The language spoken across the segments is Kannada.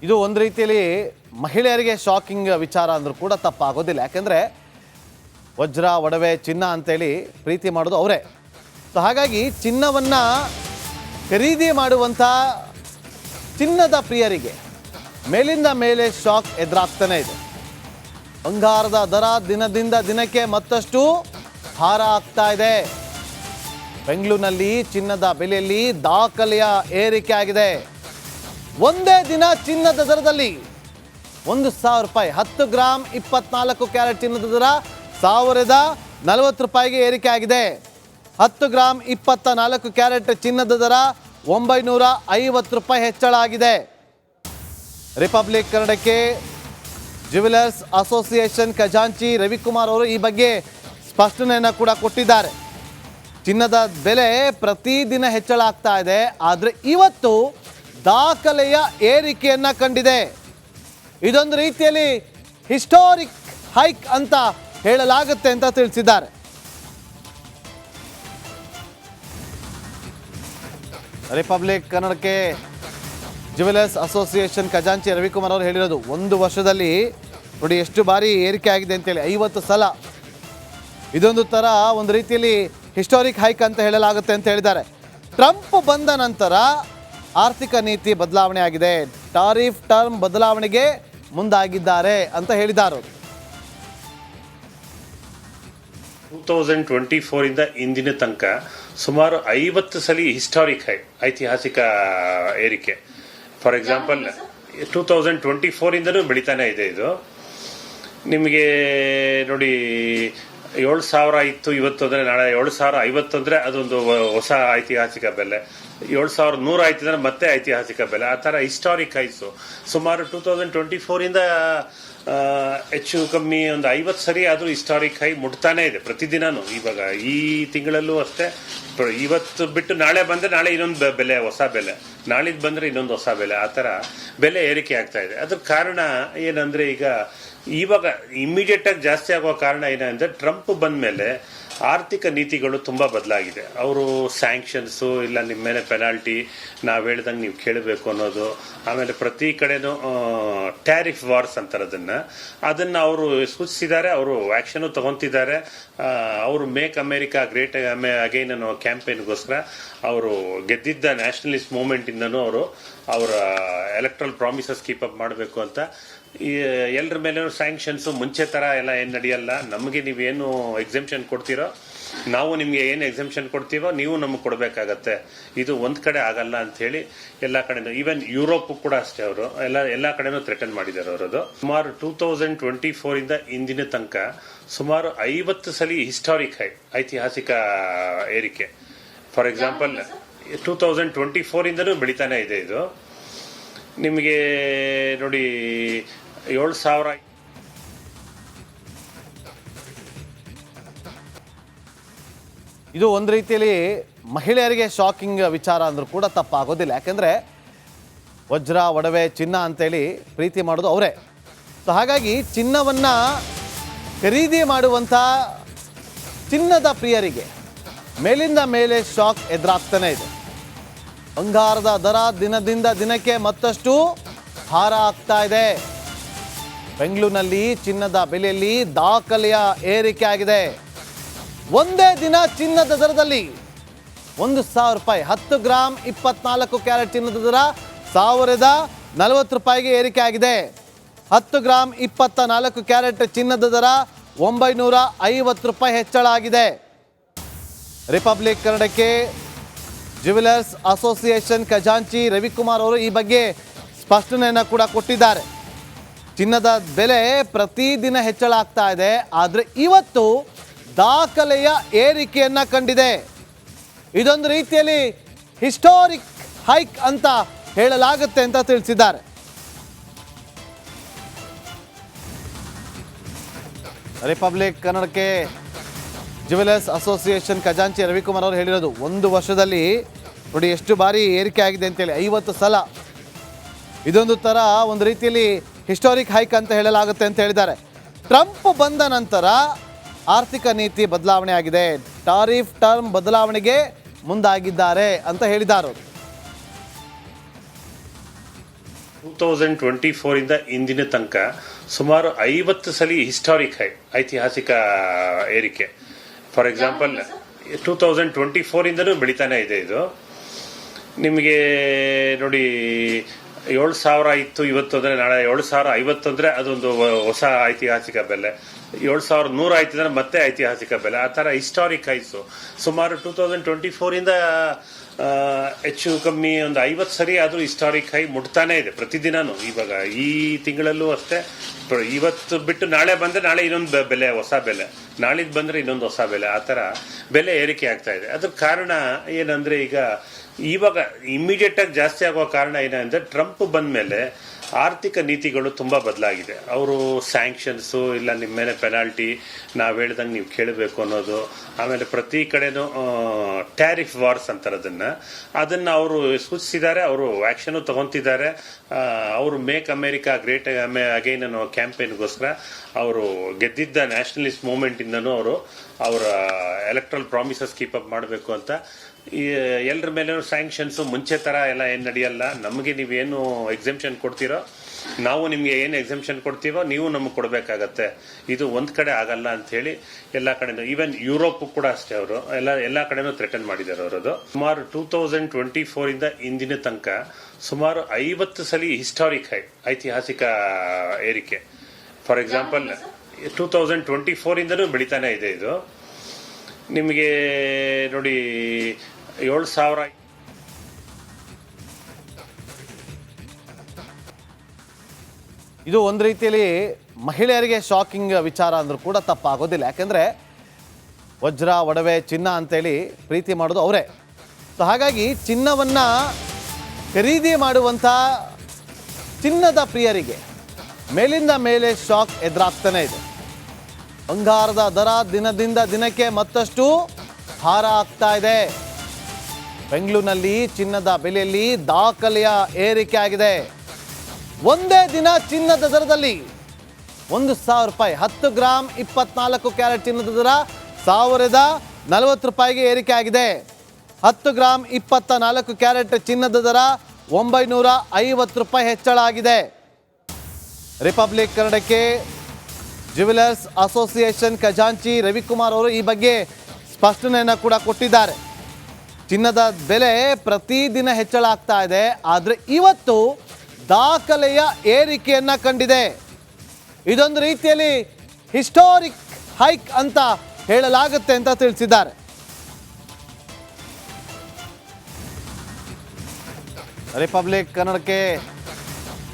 ಇದು ಒಂದು ರೀತಿಯಲ್ಲಿ ಮಹಿಳೆಯರಿಗೆ ಶಾಕಿಂಗ್ ವಿಚಾರ ಅಂದರೂ ಕೂಡ ತಪ್ಪಾಗೋದಿಲ್ಲ. ಯಾಕೆಂದರೆ ವಜ್ರ ಒಡವೆ ಚಿನ್ನ ಅಂತೇಳಿ ಪ್ರೀತಿ ಮಾಡೋದು ಅವರೇ. ಸೊ ಹಾಗಾಗಿ ಚಿನ್ನವನ್ನು ಖರೀದಿ ಮಾಡುವಂಥ ಚಿನ್ನದ ಪ್ರಿಯರಿಗೆ ಮೇಲಿಂದ ಮೇಲೆ ಶಾಕ್ ಎದುರಾಗ್ತಾನೆ ಇದೆ. ಬಂಗಾರದ ದರ ದಿನದಿಂದ ದಿನಕ್ಕೆ ಮತ್ತಷ್ಟು ಭಾರ ಆಗ್ತಾ ಇದೆ. ಬೆಂಗಳೂರಿನಲ್ಲಿ ಚಿನ್ನದ ಬೆಲೆಯಲ್ಲಿ ದಾಖಲೆಯ ಏರಿಕೆ ಆಗಿದೆ. ಒಂದೇ ದಿನ ಚಿನ್ನದ ದರದಲ್ಲಿ 1,000 ರೂಪಾಯಿ, 10 ಗ್ರಾಮ್ 24 ಕ್ಯಾರೆಟ್ ಚಿನ್ನದ ದರ 1,040 ರೂಪಾಯಿಗೆ ಏರಿಕೆ ಆಗಿದೆ. 10 ಗ್ರಾಮ್ 24 ಕ್ಯಾರೆಟ್ ಚಿನ್ನದ ದರ 950 ರೂಪಾಯಿ ಹೆಚ್ಚಳ ಆಗಿದೆ. ರಿಪಬ್ಲಿಕ್ ಕನ್ನಡಕ್ಕೆ ಜ್ಯುವೆಲರ್ಸ್ ಅಸೋಸಿಯೇಷನ್ ಖಜಾಂಚಿ ರವಿಕುಮಾರ್ ಅವರು ಈ ಬಗ್ಗೆ ಸ್ಪಷ್ಟನೆಯನ್ನು ಕೂಡ ಕೊಟ್ಟಿದ್ದಾರೆ. ಚಿನ್ನದ ಬೆಲೆ ಪ್ರತಿದಿನ ಹೆಚ್ಚಳ ಆಗ್ತಾ ಇದೆ, ಆದರೆ ಇವತ್ತು ದಾಖಲೆಯ ಏರಿಕೆಯನ್ನು ಕಂಡಿದೆ. ಇದೊಂದು ರೀತಿಯಲ್ಲಿ ಹಿಸ್ಟಾರಿಕ್ ಹೈಕ್ ಅಂತ ಹೇಳಲಾಗುತ್ತೆ ಅಂತ ತಿಳಿಸಿದ್ದಾರೆ. ರಿಪಬ್ಲಿಕ್ ಕನ್ನಡಕ್ಕೆ ಜ್ಯುವೆಲರ್ಸ್ ಅಸೋಸಿಯೇಷನ್ ಖಜಾಂಚಿ ರವಿಕುಮಾರ್ ಅವರು ಹೇಳಿರೋದು, ಒಂದು ವರ್ಷದಲ್ಲಿ ನೋಡಿ ಎಷ್ಟು ಬಾರಿ ಏರಿಕೆ ಆಗಿದೆ ಅಂತೇಳಿ, 50 ಸಲ. ಇದೊಂದು ಥರ ಒಂದು ರೀತಿಯಲ್ಲಿ ಹಿಸ್ಟಾರಿಕ್ ಹೈಕ್ ಅಂತ ಹೇಳಲಾಗುತ್ತೆ ಅಂತ ಹೇಳಿದ್ದಾರೆ. ಟ್ರಂಪ್ ಬಂದ ನಂತರ ಆರ್ಥಿಕ ನೀತಿ ಬದಲಾವಣೆ ಆಗಿದೆ, ಟಾರಿಫ್ ಟರ್ಮ್ ಬದಲಾವಣೆಗೆ ಮುಂದಾಗಿದ್ದಾರೆ ಅಂತ ಹೇಳಿದ್ದಾರೆ. 2024 ಇಂದ ಇಂದಿನ ತನಕ ಸುಮಾರು 50 ಸಲ ಹಿಸ್ಟಾರಿಕ್ ಹೈ, ಐತಿಹಾಸಿಕ ಏರಿಕೆ. ಫಾರ್ ಎಕ್ಸಾಂಪಲ್ 2024 ಇಂದನೂ ಬೆಳಿತಾನೆ ಇದೆ. ಇದು ನಿಮಗೆ ನೋಡಿ 7,000 ಇತ್ತು, ಇವತ್ತು ಅಂದರೆ ನಾಳೆ 7,050 ಅಂದರೆ ಅದೊಂದು ಹೊಸ ಐತಿಹಾಸಿಕ ಬೆಲೆ. 7,100 ಆಯ್ತು ಅಂದರೆ ಮತ್ತೆ ಐತಿಹಾಸಿಕ ಬೆಲೆ. ಆ ಥರ ಹಿಸ್ಟಾರಿಕ್ ಹೈಸು ಸುಮಾರು 2024 ಇಂದ ಹೆಚ್ಚು ಕಮ್ಮಿ ಒಂದು 50 ಸರಿ ಆದರೂ ಹಿಸ್ಟಾರಿಕ್ ಹೈ ಮುಟ್ತಾನೆ ಇದೆ ಪ್ರತಿದಿನನೂ. ಇವಾಗ ಈ ತಿಂಗಳಲ್ಲೂ ಅಷ್ಟೇ, ಇವತ್ತು ಬಿಟ್ಟು ನಾಳೆ ಬಂದರೆ ನಾಳೆ ಇನ್ನೊಂದು ಬೆಲೆ, ಹೊಸ ಬೆಲೆ, ನಾಳಿದ್ದು ಬಂದರೆ ಇನ್ನೊಂದು ಹೊಸ ಬೆಲೆ. ಆ ಥರ ಬೆಲೆ ಏರಿಕೆ ಆಗ್ತಾ ಇದೆ. ಅದ್ರ ಕಾರಣ ಏನಂದರೆ ಇವಾಗ ಇಮ್ಮಿಡಿಯೇಟ್ ಆಗಿ ಜಾಸ್ತಿ ಆಗುವ ಕಾರಣ ಏನಂದರೆ ಟ್ರಂಪ್ ಬಂದ ಮೇಲೆ ಆರ್ಥಿಕ ನೀತಿಗಳು ತುಂಬ ಬದಲಾಗಿದೆ. ಅವರು ಸ್ಯಾಂಕ್ಷನ್ಸು, ಇಲ್ಲ ನಿಮ್ಮ ಮೇಲೆ ಪೆನಾಲ್ಟಿ, ನಾವು ಹೇಳ್ದಂಗೆ ನೀವು ಕೇಳಬೇಕು ಅನ್ನೋದು, ಆಮೇಲೆ ಪ್ರತಿ ಕಡೆನೂ ಟ್ಯಾರಿಫ್ ವಾರ್ಸ್ ಅಂತಾರೆ ಅದನ್ನು ಅವರು ಸೂಚಿಸಿದ್ದಾರೆ. ಅವರು ಆ್ಯಕ್ಷನು ತೊಗೊತಿದ್ದಾರೆ. ಅವರು ಮೇಕ್ ಅಮೇರಿಕಾ ಗ್ರೇಟ್ ಅಗೈನ್ ಅನ್ನೋ ಕ್ಯಾಂಪೇನ್ಗೋಸ್ಕರ ಅವರು ಗೆದ್ದಿದ್ದ ನ್ಯಾಷನಲಿಸ್ಟ್ ಮೂವ್ಮೆಂಟಿಂದನೂ ಅವರ ಎಲೆಕ್ಟ್ರಲ್ ಪ್ರಾಮಿಸಸ್ ಕೀಪ್ ಅಪ್ ಮಾಡಬೇಕು ಅಂತ ಎಲ್ಲರ ಮೇಲೆ ಸ್ಯಾಂಕ್ಷನ್ಸು ಮುಂಚೆ ಥರ ಎಲ್ಲ ಏನು ನಡೆಯಲ್ಲ. ನಮಗೆ ನೀವೇನು ಎಕ್ಸೆಂಪ್ಷನ್ ಕೊಡ್ತೀರೋ, ನಾವು ನಿಮಗೆ ಏನು ಎಕ್ಸೆಂಪ್ಷನ್ ಕೊಡ್ತೀವೋ ನೀವು ನಮಗೆ ಕೊಡಬೇಕಾಗತ್ತೆ. ಇದು ಒಂದು ಕಡೆ ಆಗಲ್ಲ ಅಂಥೇಳಿ ಎಲ್ಲ ಕಡೆನೂ, ಈವನ್ ಯುರೋಪು ಕೂಡ ಅಷ್ಟೇ, ಅವರು ಎಲ್ಲ ಕಡೆನೂ ಥ್ರೆಟನ್ ಮಾಡಿದ್ದಾರೆ. ಅವರದು ಸುಮಾರು 2024 ಇಂದ ಇಂದಿನ ತನಕ ಸುಮಾರು 50 ಸಲ ಹಿಸ್ಟಾರಿಕ್ ಹೈ, ಐತಿಹಾಸಿಕ ಏರಿಕೆ. ಫಾರ್ ಎಕ್ಸಾಂಪಲ್ 2024 ಇಂದನೂ ಬೆಳಿತಾನೆ ಇದೆ. ಇದು ನಿಮಗೆ ನೋಡಿ 7,000. ಇದು ಒಂದು ರೀತಿಯಲ್ಲಿ ಮಹಿಳೆಯರಿಗೆ ಶಾಕಿಂಗ್ ವಿಚಾರ ಅಂದರೂ ಕೂಡ ತಪ್ಪಾಗೋದಿಲ್ಲ. ಯಾಕೆಂದರೆ ವಜ್ರ ಒಡವೆ ಚಿನ್ನ ಅಂತೇಳಿ ಪ್ರೀತಿ ಮಾಡೋದು ಅವರೇ. ಸೊ ಹಾಗಾಗಿ ಚಿನ್ನವನ್ನು ಖರೀದಿ ಮಾಡುವಂಥ ಚಿನ್ನದ ಪ್ರಿಯರಿಗೆ ಮೇಲಿಂದ ಮೇಲೆ ಶಾಕ್ ಎದುರಾಗ್ತಾನೆ ಇದೆ. ಬಂಗಾರದ ದರ ದಿನದಿಂದ ದಿನಕ್ಕೆ ಮತ್ತಷ್ಟು ಭಾರ ಆಗ್ತಾ ಇದೆ. ಬೆಂಗಳೂರಿನಲ್ಲಿ ಚಿನ್ನದ ಬೆಲೆಯಲ್ಲಿ ದಾಖಲೆಯ ಏರಿಕೆ ಆಗಿದೆ. ಒಂದೇ ದಿನ ಚಿನ್ನದ ದರದಲ್ಲಿ 1,000 ರೂಪಾಯಿ, 10 ಗ್ರಾಮ್ 24 ಕ್ಯಾರೆಟ್ ಚಿನ್ನದ ದರ 1,040 ರೂಪಾಯಿಗೆ ಏರಿಕೆ ಆಗಿದೆ. 10 ಗ್ರಾಮ್ 24 ಕ್ಯಾರೆಟ್ ಚಿನ್ನದ ದರ 950 ರೂಪಾಯಿ ಹೆಚ್ಚಳ ಆಗಿದೆ. ರಿಪಬ್ಲಿಕ್ ಕನ್ನಡಕ್ಕೆ ಜ್ಯುವೆಲರ್ಸ್ ಅಸೋಸಿಯೇಷನ್ ಖಜಾಂಚಿ ರವಿಕುಮಾರ್ ಅವರು ಈ ಬಗ್ಗೆ ಸ್ಪಷ್ಟನೆಯನ್ನು ಕೂಡ ಕೊಟ್ಟಿದ್ದಾರೆ. ಚಿನ್ನದ ಬೆಲೆ ಪ್ರತಿದಿನ ಹೆಚ್ಚಳ ಆಗ್ತಾ ಇದೆ, ಆದರೆ ಇವತ್ತು ದಾಖಲೆಯ ಏರಿಕೆಯನ್ನು ಕಂಡಿದೆ. ಇದೊಂದು ರೀತಿಯಲ್ಲಿ ಹಿಸ್ಟಾರಿಕ್ ಹೈಕ್ ಅಂತ ಹೇಳಲಾಗುತ್ತೆ ಅಂತ ತಿಳಿಸಿದ್ದಾರೆ. ರಿಪಬ್ಲಿಕ್ ಕನ್ನಡಕ್ಕೆ ಜ್ಯುವೆಲರ್ಸ್ ಅಸೋಸಿಯೇಷನ್ ಖಜಾಂಚಿ ರವಿಕುಮಾರ್ ಅವರು ಹೇಳಿರೋದು, ಒಂದು ವರ್ಷದಲ್ಲಿ ನೋಡಿ ಎಷ್ಟು ಬಾರಿ ಏರಿಕೆ ಆಗಿದೆ ಅಂತೇಳಿ, 50 ಸಲ. ಇದೊಂದು ಥರ ಒಂದು ರೀತಿಯಲ್ಲಿ ಹಿಸ್ಟಾರಿಕ್ ಹೈಕ್ ಅಂತ ಹೇಳಲಾಗುತ್ತೆ ಅಂತ ಹೇಳಿದ್ದಾರೆ. ಟ್ರಂಪ್ ಬಂದ ನಂತರ ಆರ್ಥಿಕ ನೀತಿ ಬದಲಾವಣೆ ಆಗಿದೆ, ಟಾರಿಫ್ ಟರ್ಮ್ ಬದಲಾವಣೆಗೆ ಮುಂದಾಗಿದ್ದಾರೆ ಅಂತ ಹೇಳಿದ್ದಾರೆ. 2024 ಇಂದ ಇಂದಿನ ತನಕ ಸುಮಾರು 50 ಸಲ ಹಿಸ್ಟಾರಿಕ್ ಹೈ, ಐತಿಹಾಸಿಕ ಏರಿಕೆ. ಫಾರ್ ಎಕ್ಸಾಂಪಲ್ 2024 ಇಂದನೂ ಬೆಳಿತಾನೆ ಇದೆ ಇದು. ನಿಮಗೆ ನೋಡಿ, 7,000 ಇತ್ತು ಇವತ್ತು ಅಂದರೆ ನಾಳೆ 7,050 ಅಂದರೆ ಅದೊಂದು ಹೊಸ ಐತಿಹಾಸಿಕ ಬೆಲೆ. 7,100 ಆಯ್ತು ಅಂದರೆ ಮತ್ತೆ ಐತಿಹಾಸಿಕ ಬೆಲೆ. ಆ ಥರ ಹಿಸ್ಟಾರಿಕ್ ಹೈಸು ಸುಮಾರು 2024 ಇಂದ ಹೆಚ್ಚು ಕಮ್ಮಿ ಒಂದು 50 ಸರಿ ಆದರೂ ಹಿಸ್ಟಾರಿಕ್ ಹೈ ಮುಟ್ತಾನೆ ಇದೆ ಪ್ರತಿದಿನನೂ. ಇವಾಗ ಈ ತಿಂಗಳಲ್ಲೂ ಅಷ್ಟೇ, ಇವತ್ತು ಬಿಟ್ಟು ನಾಳೆ ಬಂದರೆ ನಾಳೆ ಇನ್ನೊಂದು ಬೆಲೆ, ಹೊಸ ಬೆಲೆ, ನಾಳಿದ್ದು ಬಂದರೆ ಇನ್ನೊಂದು ಹೊಸ ಬೆಲೆ, ಆ ಥರ ಬೆಲೆ ಏರಿಕೆ ಆಗ್ತಾ ಇದೆ. ಅದ್ರ ಕಾರಣ ಏನಂದರೆ, ಇವಾಗ ಇಮಿಡಿಯೇಟ್ ಆಗಿ ಜಾಸ್ತಿ ಆಗುವ ಕಾರಣ ಏನಂದರೆ, ಟ್ರಂಪ್ ಬಂದ ಮೇಲೆ ಆರ್ಥಿಕ ನೀತಿಗಳು ತುಂಬ ಬದಲಾಗಿದೆ. ಅವರು ಸ್ಯಾಂಕ್ಷನ್ಸು, ಇಲ್ಲ ನಿಮ್ಮ ಮೇಲೆ ಪೆನಾಲ್ಟಿ, ನಾವು ಹೇಳ್ದಂಗೆ ನೀವು ಕೇಳಬೇಕು ಅನ್ನೋದು, ಆಮೇಲೆ ಪ್ರತಿ ಕಡೆನೂ ಟ್ಯಾರಿಫ್ ವಾರ್ಸ್ ಅಂತಾರೆ ಅದನ್ನು ಅವರು ಸೂಚಿಸಿದ್ದಾರೆ. ಅವರು ಆ್ಯಕ್ಷನು ತಗೊತಿದ್ದಾರೆ. ಅವರು ಮೇಕ್ ಅಮೇರಿಕಾ ಗ್ರೇಟ್ ಅಗೈನ್ ಅನ್ನೋ ಕ್ಯಾಂಪೇನ್ಗೋಸ್ಕರ ಅವರು ಗೆದ್ದಿದ್ದ ನ್ಯಾಷನಲಿಸ್ಟ್ ಮೂವ್ಮೆಂಟಿಂದನೂ ಅವರ ಎಲೆಕ್ಟ್ರಲ್ ಪ್ರಾಮಿಸಸ್ ಕೀಪ್ ಅಪ್ ಮಾಡಬೇಕು ಅಂತ ಎಲ್ಲರ ಮೇಲೂ ಸ್ಯಾಂಕ್ಷನ್ಸು ಮುಂಚೆ ಥರ ಎಲ್ಲ ಏನು ನಡೆಯಲ್ಲ. ನಮಗೆ ನೀವೇನು ಎಕ್ಸೆಂಪ್ಷನ್ ಕೊಡ್ತೀರೋ, ನಾವು ನಿಮಗೆ ಏನು ಎಕ್ಸೆಂಪ್ಷನ್ ಕೊಡ್ತೀವೋ ನೀವು ನಮಗೆ ಕೊಡಬೇಕಾಗತ್ತೆ. ಇದು ಒಂದು ಕಡೆ ಆಗಲ್ಲ ಅಂಥೇಳಿ ಎಲ್ಲ ಕಡೆನೂ, ಈವನ್ ಯುರೋಪ್ ಕೂಡ ಅಷ್ಟೇ, ಅವರು ಎಲ್ಲ ಕಡೆನೂ ಥ್ರೆಟನ್ ಮಾಡಿದ್ದಾರೆ ಅವರದು. ಸುಮಾರು 2024 ಇಂದ ಇಂದಿನ ತನಕ ಸುಮಾರು 50 ಸಲ ಹಿಸ್ಟಾರಿಕ್ ಹೈ, ಐತಿಹಾಸಿಕ ಏರಿಕೆ. ಫಾರ್ ಎಕ್ಸಾಂಪಲ್ 2024 ಇಂದನೂ ಬೆಳಿತಾನೆ ಇದೆ ಇದು. ನಿಮಗೆ ನೋಡಿ, 7,000 ಇದು ಒಂದು ರೀತಿಯಲ್ಲಿ ಮಹಿಳೆಯರಿಗೆ ಶಾಕಿಂಗ್ ವಿಚಾರ ಅಂದರೂ ಕೂಡ ತಪ್ಪಾಗೋದಿಲ್ಲ. ಯಾಕೆಂದರೆ ವಜ್ರ, ಒಡವೆ, ಚಿನ್ನ ಅಂತೇಳಿ ಪ್ರೀತಿ ಮಾಡೋದು ಅವರೇ. ಸೊ ಹಾಗಾಗಿ ಚಿನ್ನವನ್ನು ಖರೀದಿ ಮಾಡುವಂಥ ಚಿನ್ನದ ಪ್ರಿಯರಿಗೆ ಮೇಲಿಂದ ಮೇಲೆ ಶಾಕ್ ಎದುರಾಗ್ತಾನೆ ಇದೆ. ಬಂಗಾರದ ದರ ದಿನದಿಂದ ದಿನಕ್ಕೆ ಮತ್ತಷ್ಟು ಭಾರ ಆಗ್ತಾ ಇದೆ. ಬೆಂಗಳೂರಿನಲ್ಲಿ ಚಿನ್ನದ ಬೆಲೆಯಲ್ಲಿ ದಾಖಲೆಯ ಏರಿಕೆ ಆಗಿದೆ. ಒಂದೇ ದಿನ ಚಿನ್ನದ ದರದಲ್ಲಿ 1,000 ರೂಪಾಯಿ, 10 ಗ್ರಾಮ್ 24 ಕ್ಯಾರೆಟ್ ಚಿನ್ನದ ದರ 1,040 ರೂಪಾಯಿಗೆ ಏರಿಕೆ ಆಗಿದೆ. 10 ಗ್ರಾಮ್ 24 ಕ್ಯಾರೆಟ್ ಚಿನ್ನದ ದರ 950 ರೂಪಾಯಿ ಹೆಚ್ಚಳ ಆಗಿದೆ. ರಿಪಬ್ಲಿಕ್ ಕನ್ನಡಕ್ಕೆ ಜ್ಯುವೆಲರ್ಸ್ ಅಸೋಸಿಯೇಷನ್ ಖಜಾಂಚಿ ರವಿಕುಮಾರ್ ಅವರು ಈ ಬಗ್ಗೆ ಸ್ಪಷ್ಟನೆಯನ್ನು ಕೂಡ ಕೊಟ್ಟಿದ್ದಾರೆ. ಚಿನ್ನದ ಬೆಲೆ ಪ್ರತಿದಿನ ಹೆಚ್ಚಳ ಆಗ್ತಾ ಇದೆ, ಆದರೆ ಇವತ್ತು ದಾಖಲೆಯ ಏರಿಕೆಯನ್ನು ಕಂಡಿದೆ. ಇದೊಂದು ರೀತಿಯಲ್ಲಿ ಹಿಸ್ಟಾರಿಕ್ ಹೈಕ್ ಅಂತ ಹೇಳಲಾಗುತ್ತೆ ಅಂತ ತಿಳಿಸಿದ್ದಾರೆ. ರಿಪಬ್ಲಿಕ್ ಕನ್ನಡಕ್ಕೆ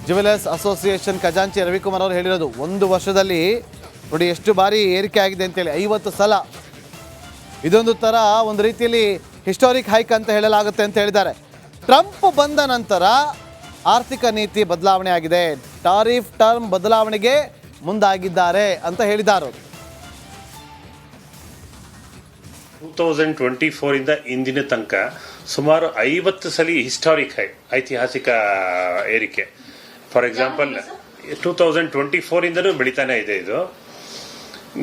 ಜ್ಯುವೆಲರ್ಸ್ ಅಸೋಸಿಯೇಷನ್ ಖಜಾಂಚಿ ರವಿಕುಮಾರ್ ಅವರು ಹೇಳಿರೋದು, ಒಂದು ವರ್ಷದಲ್ಲಿ ನೋಡಿ ಎಷ್ಟು ಬಾರಿ ಏರಿಕೆ ಆಗಿದೆ ಅಂತೇಳಿ, 50 ಸಲ. ಇದೊಂದು ಥರ ಒಂದು ರೀತಿಯಲ್ಲಿ ಹಿಸ್ಟಾರಿಕ್ ಹೈಕ್ ಅಂತ ಹೇಳಲಾಗುತ್ತೆ ಅಂತ ಹೇಳಿದ್ದಾರೆ. ಟ್ರಂಪ್ ಬಂದ ನಂತರ ಆರ್ಥಿಕ ನೀತಿ ಬದಲಾವಣೆ ಆಗಿದೆ, ಟಾರಿಫ್ ಟರ್ಮ್ ಬದಲಾವಣೆಗೆ ಮುಂದಾಗಿದ್ದಾರೆ ಅಂತ ಹೇಳಿದ್ದಾರೆ. 2024 ಇಂದ ಇಂದಿನ ತನಕ ಸುಮಾರು 50 ಸಲ ಹಿಸ್ಟಾರಿಕ್ ಹೈ, ಐತಿಹಾಸಿಕ ಏರಿಕೆ. ಫಾರ್ ಎಕ್ಸಾಂಪಲ್ 2024 ಇಂದನೂ ಬೆಳಿತಾನೆ ಇದೆ ಇದು.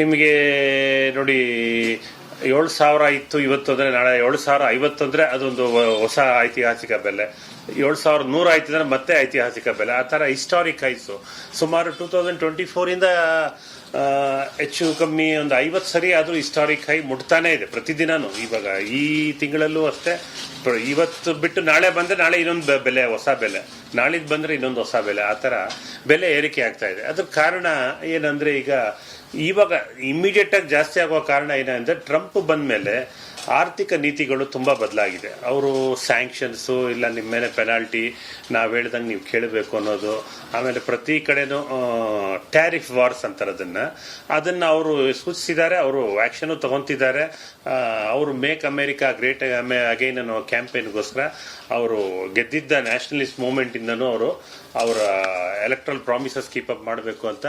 ನಿಮಗೆ ನೋಡಿ, 7,000 ಇತ್ತು ಇವತ್ತು ಅಂದರೆ ನಾಳೆ 7,050 ಅಂದರೆ ಅದೊಂದು ಹೊಸ ಐತಿಹಾಸಿಕ ಬೆಲೆ. 7,100 ಆಯ್ತು ಅಂದರೆ ಮತ್ತೆ ಐತಿಹಾಸಿಕ ಬೆಲೆ. ಆ ಥರ ಹಿಸ್ಟಾರಿಕ್ ಹೈಸು ಸುಮಾರು 2024 ಇಂದ ಹೆಚ್ಚು ಕಮ್ಮಿ ಒಂದು 50 ಸರಿ ಆದರೂ ಹಿಸ್ಟಾರಿಕ್ ಹೈ ಮುಟ್ತಾನೆ ಇದೆ ಪ್ರತಿದಿನನೂ. ಇವಾಗ ಈ ತಿಂಗಳಲ್ಲೂ ಅಷ್ಟೇ, ಇವತ್ತು ಬಿಟ್ಟು ನಾಳೆ ಬಂದರೆ ನಾಳೆ ಇನ್ನೊಂದು ಬೆಲೆ, ಹೊಸ ಬೆಲೆ, ನಾಳಿದ್ದು ಬಂದರೆ ಇನ್ನೊಂದು ಹೊಸ ಬೆಲೆ, ಆ ಥರ ಬೆಲೆ ಏರಿಕೆ ಆಗ್ತಾ ಇದೆ. ಅದ್ರ ಕಾರಣ ಏನಂದರೆ, ಇವಾಗ ಇಮಿಡಿಯೇಟ್ ಆಗಿ ಜಾಸ್ತಿ ಆಗುವ ಕಾರಣ ಏನಂದರೆ, ಟ್ರಂಪ್ ಬಂದ ಮೇಲೆ ಆರ್ಥಿಕ ನೀತಿಗಳು ತುಂಬ ಬದಲಾಗಿದೆ. ಅವರು ಸ್ಯಾಂಕ್ಷನ್ಸು, ಇಲ್ಲ ನಿಮ್ಮ ಮೇಲೆ ಪೆನಾಲ್ಟಿ, ನಾವು ಹೇಳ್ದಂಗೆ ನೀವು ಕೇಳಬೇಕು ಅನ್ನೋದು, ಆಮೇಲೆ ಪ್ರತಿ ಕಡೆನೂ ಟ್ಯಾರಿಫ್ ವಾರ್ಸ್ ಅಂತಾರೆ ಅದನ್ನು ಅವರು ಸೂಚಿಸಿದ್ದಾರೆ. ಅವರು ಆ್ಯಕ್ಷನು ತಗೊತಿದ್ದಾರೆ. ಅವರು ಮೇಕ್ ಅಮೇರಿಕಾ ಗ್ರೇಟ್ ಅಗೈನ್ ಅನ್ನೋ ಕ್ಯಾಂಪೇನ್ಗೋಸ್ಕರ ಅವರು ಗೆದ್ದಿದ್ದ ನ್ಯಾಷನಲಿಸ್ಟ್ ಮೂವ್ಮೆಂಟಿಂದನೂ ಅವರ ಎಲೆಕ್ಟ್ರಲ್ ಪ್ರಾಮಿಸಸ್ ಕೀಪ್ ಅಪ್ ಮಾಡಬೇಕು ಅಂತ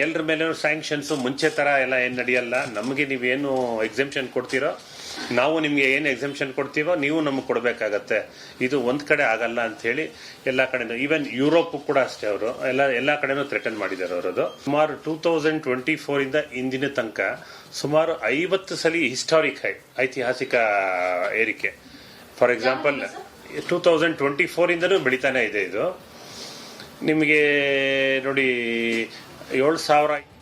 ಎಲ್ಲರ ಮೇಲೂ ಸ್ಯಾಂಕ್ಷನ್ಸು ಮುಂಚೆ ಥರ ಎಲ್ಲ ಏನು ನಡೆಯಲ್ಲ. ನಮಗೆ ನೀವೇನು ಎಕ್ಸೆಂಪ್ಷನ್ ಕೊಡ್ತೀರೋ, ನಾವು ನಿಮಗೆ ಏನು ಎಕ್ಸೆಂಪ್ಷನ್ ಕೊಡ್ತೀವೋ ನೀವು ನಮಗೆ ಕೊಡಬೇಕಾಗತ್ತೆ. ಇದು ಒಂದು ಕಡೆ ಆಗಲ್ಲ ಅಂಥೇಳಿ ಎಲ್ಲ ಕಡೆನೂ, ಈವನ್ ಯುರೋಪ್ ಕೂಡ ಅಷ್ಟೇ, ಅವರು ಎಲ್ಲ ಕಡೆನೂ ಥ್ರೆಟನ್ ಮಾಡಿದ್ದಾರೆ ಅವರದು. ಸುಮಾರು 2024 ಇಂದ ಇಂದಿನ ತನಕ ಸುಮಾರು 50 ಸಲ ಹಿಸ್ಟಾರಿಕ್ ಹೈ, ಐತಿಹಾಸಿಕ ಏರಿಕೆ. ಫಾರ್ ಎಕ್ಸಾಂಪಲ್ 2024 ಇಂದನೂ ಬೆಳಿತಾನೆ ಇದೆ ಇದು. ನಿಮಗೆ ನೋಡಿ 7,000